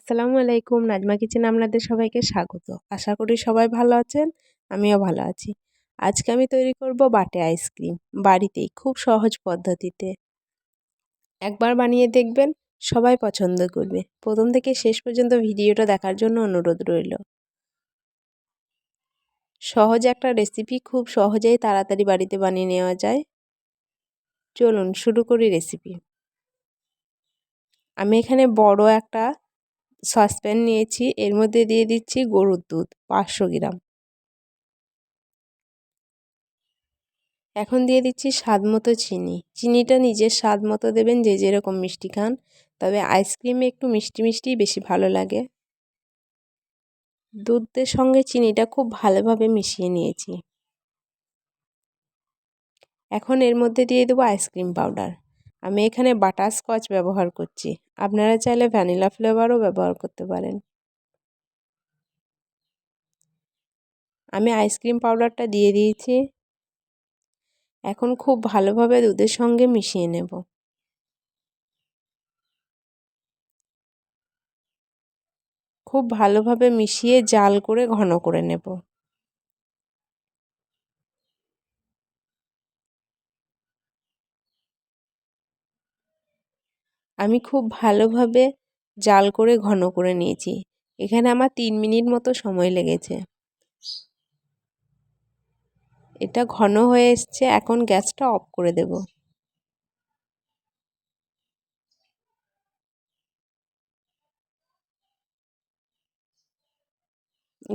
আসসালামু আলাইকুম, নাজমা কিচেনে আপনাদের সবাইকে স্বাগত। আশা করি সবাই ভালো আছেন, আমিও ভালো আছি। আজকে আমি তৈরি করব বাটে আইসক্রিম বাড়িতেই খুব সহজ পদ্ধতিতে। একবার বানিয়ে দেখবেন, সবাই পছন্দ করবে। প্রথম থেকে শেষ পর্যন্ত ভিডিওটা দেখার জন্য অনুরোধ রইল। সহজ একটা রেসিপি, খুব সহজেই তাড়াতাড়ি বাড়িতে বানিয়ে নেওয়া যায়। চলুন শুরু করি রেসিপি। আমি এখানে বড় একটা সসপ্যান নিয়েছি, এর মধ্যে দিয়ে দিচ্ছি গরুর দুধ 500 গ্রাম। এখন দিয়ে দিচ্ছি স্বাদ মতো চিনি। চিনিটা নিজের স্বাদ মতো দেবেন, যে যেরকম মিষ্টি খান, তবে আইসক্রিমে একটু মিষ্টি মিষ্টিই বেশি ভালো লাগে। দুধের সঙ্গে চিনিটা খুব ভালোভাবে মিশিয়ে নিয়েছি। এখন এর মধ্যে দিয়ে দেবো আইসক্রিম পাউডার। আমি এখানে বাটারস্কচ ব্যবহার করছি, আপনারা চাইলে ভ্যানিলা ফ্লেভারও ব্যবহার করতে পারেন। আমি আইসক্রিম পাউডারটা দিয়ে দিয়েছি। এখন খুব ভালোভাবে দুধের সঙ্গে মিশিয়ে নেব। খুব ভালোভাবে মিশিয়ে জাল করে ঘন করে নেব। আমি খুব ভালোভাবে জাল করে ঘন করে নিয়েছি। এখানে আমার 3 মিনিট মতো সময় লেগেছে। এটা ঘন হয়ে এসছে, এখন গ্যাসটা অফ করে দেব।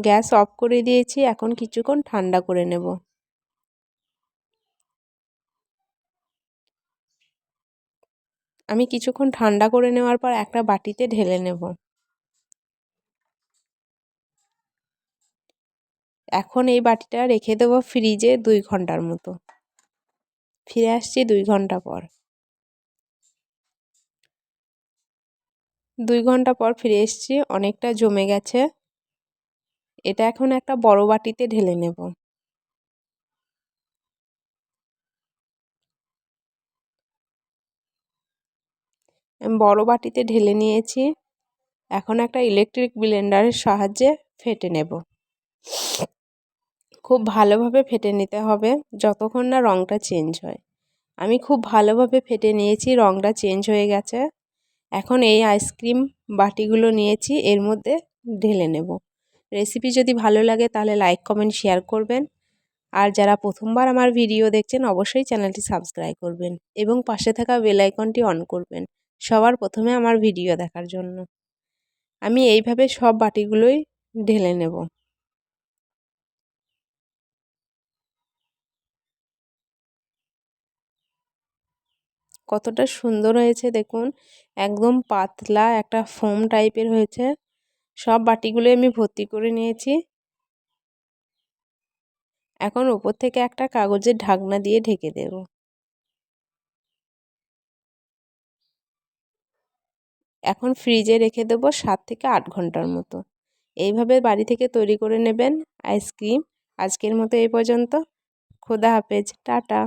গ্যাস অফ করে দিয়েছি, এখন কিছুক্ষণ ঠান্ডা করে নেব। আমি কিছুক্ষণ ঠান্ডা করে নেওয়ার পর একটা বাটিতে ঢেলে নেব। এখন এই বাটিটা রেখে দেবো ফ্রিজে 2 ঘন্টার মতো। ফিরে আসছি 2 ঘন্টা পর। 2 ঘন্টা পর ফিরে এসেছি, অনেকটা জমে গেছে। এটা এখন একটা বড় বাটিতে ঢেলে নেব। আমি বড় বাটিতে ঢেলে নিয়েছি। এখন একটা ইলেকট্রিক ব্লেন্ডারের সাহায্যে ফেটে নেব। খুব ভালোভাবে ফেটে নিতে হবে, যতক্ষণ না রঙটা চেঞ্জ হয়। আমি খুব ভালোভাবে ফেটে নিয়েছি, রঙটা চেঞ্জ হয়ে গেছে। এখন এই আইসক্রিম বাটিগুলো নিয়েছি, এর মধ্যে ঢেলে নেব। রেসিপি যদি ভালো লাগে তাহলে লাইক কমেন্ট শেয়ার করবেন। আর যারা প্রথমবার আমার ভিডিও দেখছেন, অবশ্যই চ্যানেলটি সাবস্ক্রাইব করবেন এবং পাশে থাকা বেল আইকনটি অন করবেন, সবার প্রথমে আমার ভিডিও দেখার জন্য। আমি এইভাবে সব বাটিগুলোই ঢেলে নেব। কতটা সুন্দর হয়েছে দেখুন, একদম পাতলা একটা ফোম টাইপের হয়েছে। সব বাটিগুলো আমি ভর্তি করে নিয়েছি। এখন উপর থেকে একটা কাগজের ঢাকনা দিয়ে ঢেকে দেব। এখন ফ্রিজে রেখে দেবো 7 থেকে 8 ঘন্টার মতো। এইভাবে বাড়ি থেকে তৈরি করে নেবেন আইসক্রিম। আজকের মতো এই পর্যন্ত। খোদা হাফেজ, টাটা।